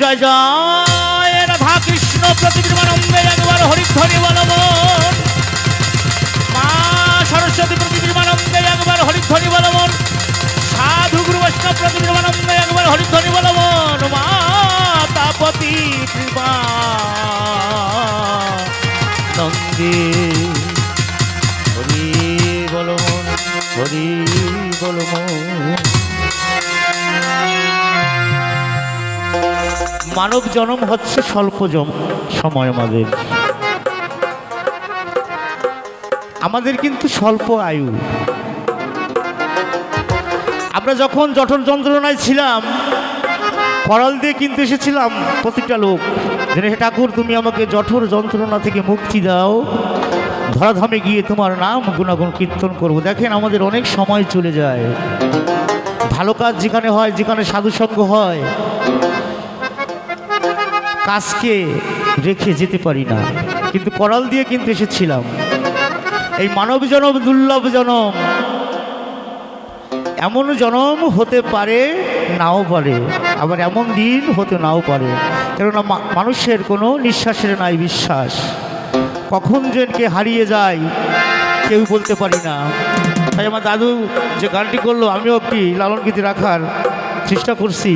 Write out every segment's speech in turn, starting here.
জয় জয় রাধা কৃষ্ণ প্রতিবিম্বানন্দে একবার হরিধ্বনি বল মন। মা সরস্বতী প্রতিবিম্বানন্দে একবার হরিধ্বনি বল মন। সাধু গুরু বৈষ্ণব প্রতিবিম্বানন্দে একবার হরিধ্বনি বল মন। মাতাপতি কৃপানন্দে হরি বল মন, হরি বল মন। মানব জন্ম হচ্ছে স্বল্প সময়। আমাদের কিন্তু স্বল্প আয়ু। আমরা যখন জঠর যন্ত্রণায় ছিলাম, করাল দিয়ে কিন্তু এসেছিলাম প্রতিটা লোক, যে ঠাকুর তুমি আমাকে জঠর যন্ত্রণা থেকে মুক্তি দাও, ধরাধামে গিয়ে তোমার নাম গুণাগুণ কীর্তন করব। দেখেন আমাদের অনেক সময় চলে যায়। ভালো কাজ যেখানে হয়, যেখানে সাধুসঙ্গ হয়, কাজকে রেখে যেতে পারি না। কিন্তু করাল দিয়ে কিন্তু এসেছিলাম। এই মানব জনম দুর্লভ জনম, এমন জনম হতে পারে নাও পারে, আবার এমন দিন হতে নাও পারে। কেননা মানুষের কোনো নিঃশ্বাসের নাই বিশ্বাস। কখন যেনকে হারিয়ে যায় কেউ বলতে পারি না। তাই আমার দাদু যে গানটি করলো, আমিও একটি লালন গীতি রাখার চেষ্টা করছি।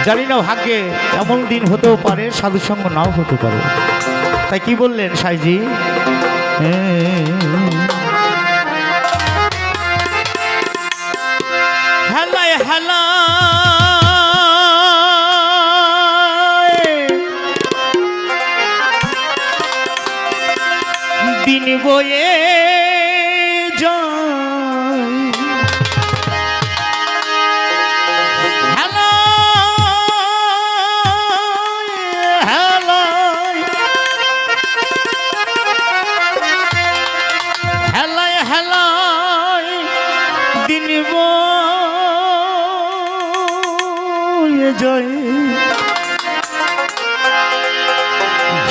জানি না ভাগ্যে এমন দিন হতেও পারে, সাধুসঙ্গ নাও হতে পারে। তাই কি বললেন সাইজি? হেলায় হেলায় দিন বয়ে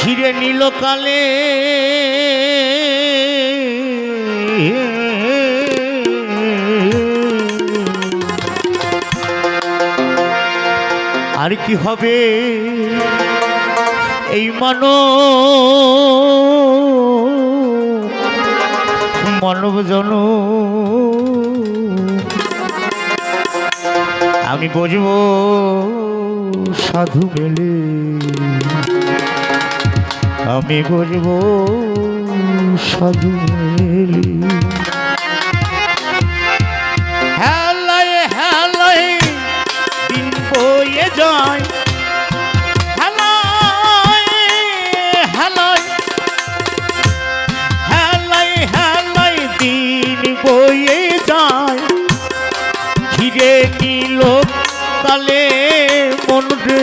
ঘিরে নীল কালে আর কি হবে এই মানব জনম। আমি বুঝবো সাধু মেলে, আমি বুঝবো সাধু মেলে। হেলায় হেলায় দিন বয়ে যায়, হেলায় হেলায় হেলায় হেলায় দিন বয়ে যায়। ঘিরে নীল কালে মন রে,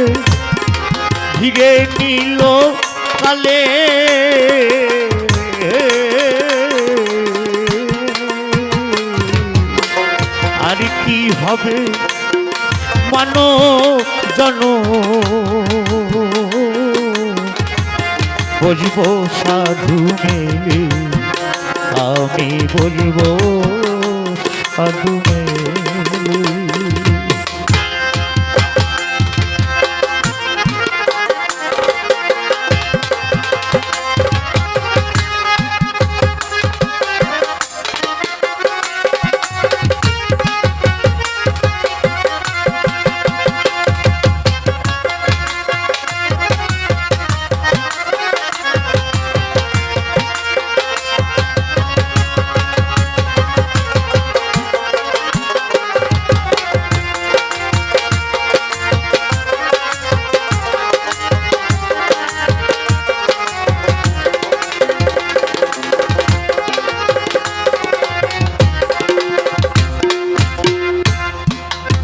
ঘিরে নীল কালে আর কি হবে মানব জনম। বুঝবো সাধু মেলে, আমি বলবো সাধু মেলে।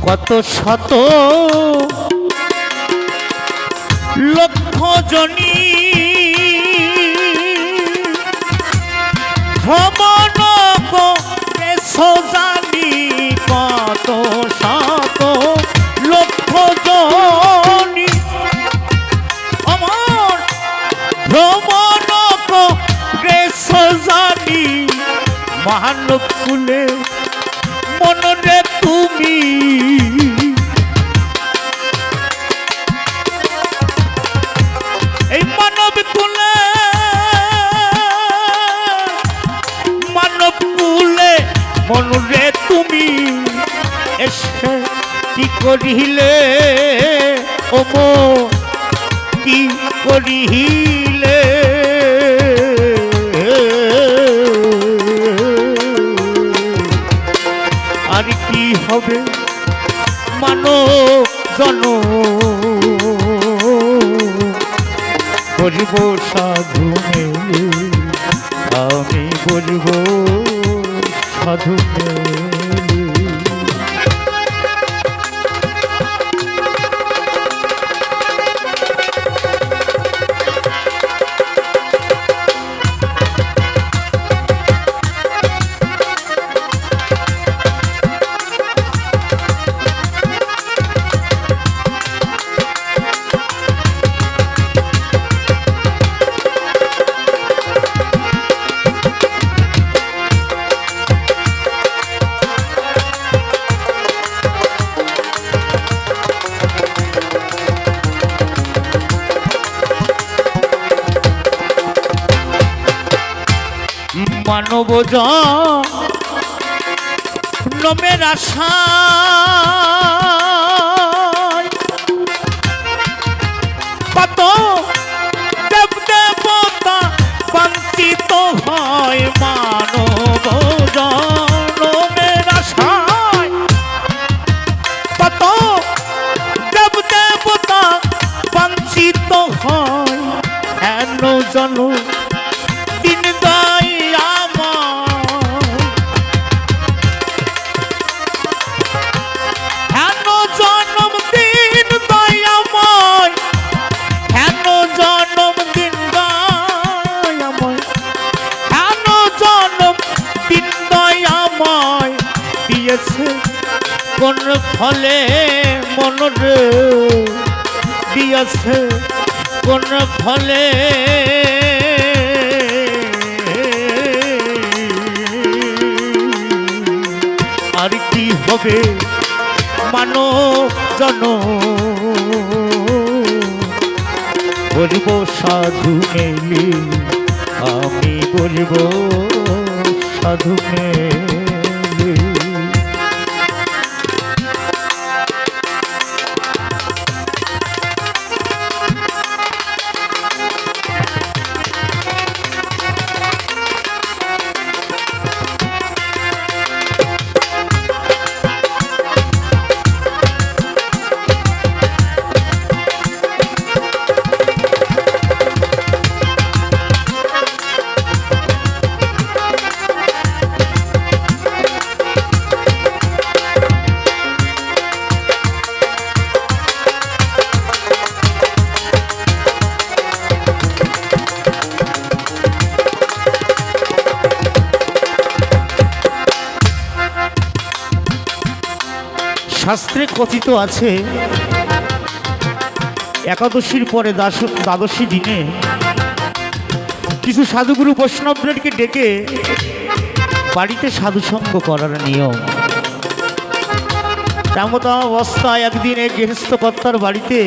কত শত লক্ষ জনী ভ্রমণ জানি, কত শত লক্ষ জনী আমার ভ্রমণ জানি। মহানব কুলে মনরে তুমি সে কি করিলে ও মো কি করিলে আর কি হবে মানব জনম বলব সাধু মেলে আমি বলব সাধু মেলে মানব জন্মের আশায় কত দেব দেবতা বঞ্চিত হয় মানব জন্মের আশায় কত দেব দেবতা বঞ্চিত হয় এন জন দিন দায় কোন ফলে মনরে দিয়েছে কোন ফলে আর কি হবে মানব জনম বলব সাধু মেলে আমি বলব সাধু মেলে শাস্ত্রে কথিত আছে একাদশীর পরে দ্বাদশী দিনে কিছু সাধুগুরু বৈষ্ণবদেরকে ডেকে বাড়িতে সাধুসঙ্গ করার নিয়ম। তেমন অবস্থায় একদিন এক গৃহস্থ কর্তার বাড়িতে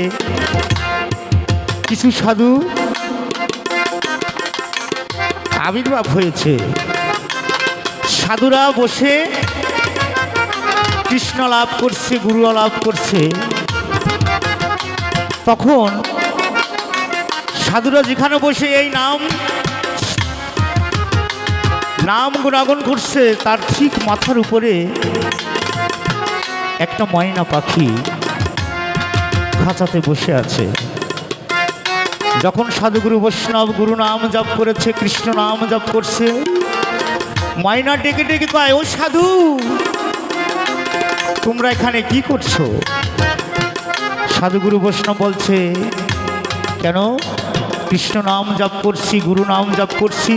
কিছু সাধু আবির্ভাব হয়েছে। সাধুরা বসে কৃষ্ণ লাভ করছে, গুরু লাভ করছে। তখন সাধুরা যেখানে বসে এই নাম গুণাগুণ করছে, তার ঠিক মাথার উপরে একটা ময়না পাখি খাঁচাতে বসে আছে। যখন সাধুগুরু বৈষ্ণব গুরু নাম জপ করেছে, কৃষ্ণ নাম জপ করছে, ময়না ডেকে ডেকে কয়, ও সাধু তোমরা এখানে কি করছো? সাধুগুরু বৈষ্ণব বলছে, কেন? কৃষ্ণ নাম জপ করছি, গুরু নাম জপ করছি।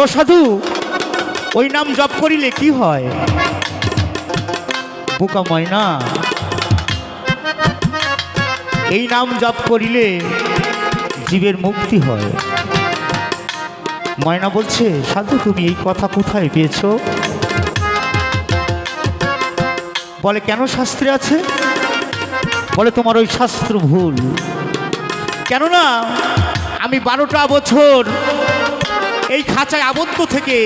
ও সাধু, ওই নাম জপ করিলে কি হয়? বোকা ময়না, এই নাম জপ করিলে জীবের মুক্তি হয়। ময়না বলছে, সাধু তুমি এই কথা কোথায় পেয়েছো? বলে, কেন শাস্ত্রে আছে? বলে, তোমার ওই শাস্ত্র ভুল। কেননা আমি 12টা বছর এই খাঁচায় আবদ্ধ থেকে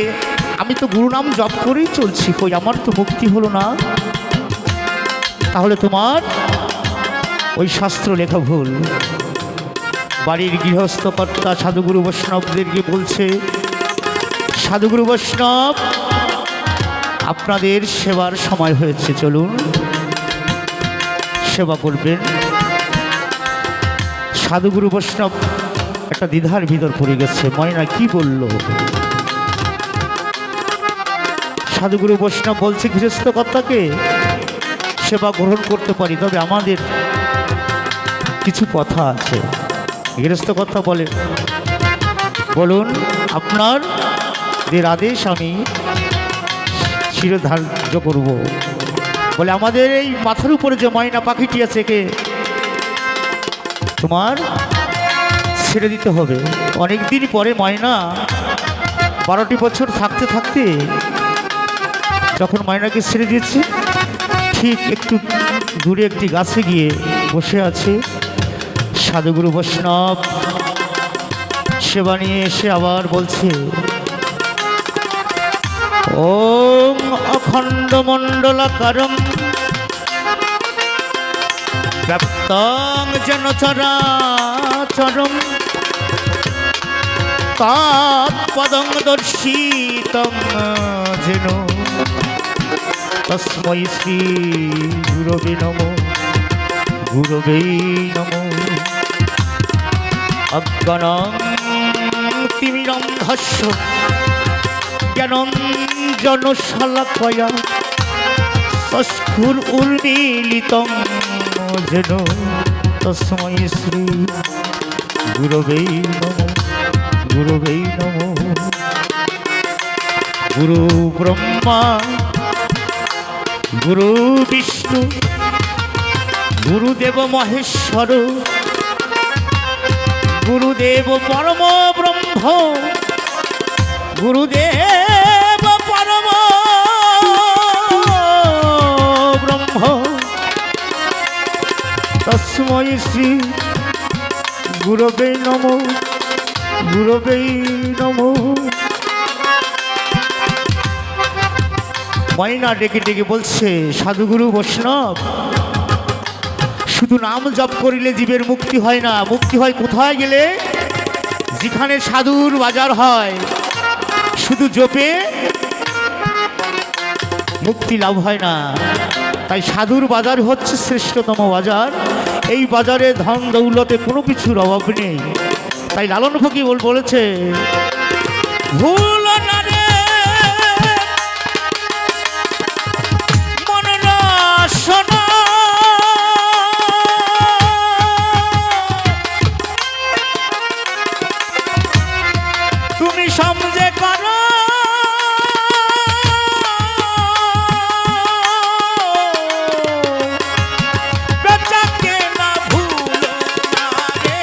আমি তো গুরু নাম জপ করেই চলছি, কই আমার তো মুক্তি হলো না। তাহলে তোমার ওই শাস্ত্র লেখা ভুল। বাড়ির গৃহস্থ কর্তা সাধুগুরু বৈষ্ণবদেরকে বলছে, সাধুগুরু বৈষ্ণব আপনাদের সেবার সময় হয়েছে, চলুন সেবা করবেন। সাধুগুরু বৈষ্ণব একটা দ্বিধার ভিতর পড়ে গেছে, ময়না কি বলল। সাধুগুরু বৈষ্ণব বলছে গৃহস্থ কর্তাকে সেবা গ্রহণ করতে পারি, তবে আমাদের কিছু কথা আছে। গৃহস্থ কর্তা বলে, বলুন আপনাদের আদেশ আমি শিরোধার্য করব। বলে আমাদের এই মাথার উপরে যে ময়না পাখিটি আছে একে তোমার ছেড়ে দিতে হবে। অনেক দিন পরে ময়না 12টি বছর থাকতে থাকতে যখন ময়নাকে ছেড়ে দিয়েছে, ঠিক একটু দূরে একটি গাছে গিয়ে বসে আছে। সাধুগুরু বৈষ্ণব সেবা নিয়ে এসে আবার বলছে, ওম অখণ্ড মণ্ডলাকারম ব্যাপ্তং যেন চরাচরম তৎপদং দর্শিতং যেন তস্मै শ্রী গুরবে নমঃ গুরবে নমঃ। অজ্ঞানং তিমিরন্ধস্য জ্ঞানঞ্জনশলাকয়া চক্ষুর উন্মীলিতং যেন তস্मै শ্রী গুরবে নমঃ গুরবে নমঃ। গুরু ব্রহ্মা গুরু বিষ্ণু গুরুদেব মহেশ্বর গুরুদেব পরম ব্রহ্ম গুরুদেব পরম ব্রহ্ম তস্मै শ্রী গুরবে নমঃ গুরবে নমঃ। ময়না ডেকে ডেকে বলছে, সাধুগুরু বৈষ্ণব শুধু নাম জপ করিলে জীবের মুক্তি হয় না, মুক্তি হয় কোথায় গেলে, যেখানে সাধুর বাজার হয়। শুধু জপে মুক্তি লাভ হয় না, তাই সাধুর বাজার হচ্ছে শ্রেষ্ঠতম বাজার। এই বাজারে ধন দৌলতে কোনো কিছুর অভাব নেই। তাই লালন ফকির বলেছে, ভুল না রে মন রসনা তুমি সমঝে করো বেচাকে না ভুল না রে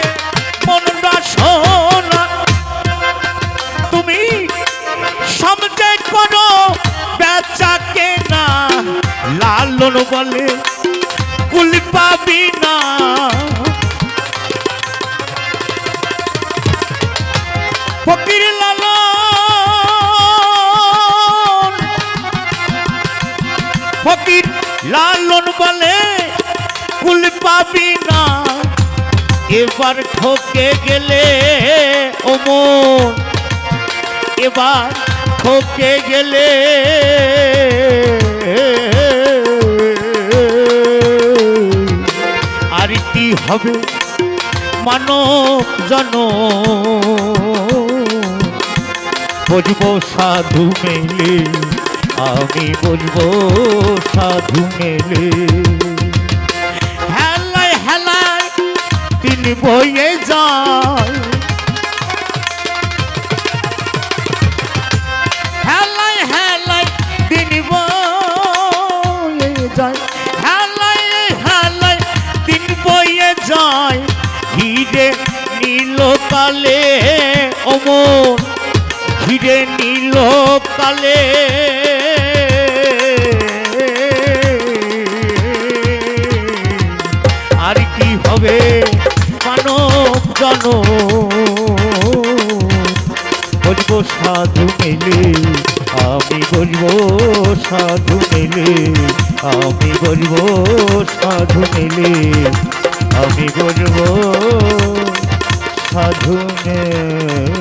মন রসনা তুমি সমঝে করো বেচাকে না। লালন বলে কুল পাবি না, ফকির লালন ফকির লালন বলে কুল পাবি না। এবার ঠকে গেলে ও মন, এবার ঠকে গেলে আর কি হবে মানব জন। বুঝবো সাধু মেলে, আমি বুঝবো সাধু মেলে। হেলায় হেলায় তিনি বয়ে যায়, হেলায় হেলায় তিনি বয়ে যায়, হেলায় হেলায় তিনি বয়ে যায়। হিরে নীল কালে অমর, হিরে নীল কালে আর কি হবে মানব জন। বলবো সাধু মেলে, আমি বলব সাধু মেলে, আমি বলব সাধু মেলে, আমি বলব সাধু মেলে।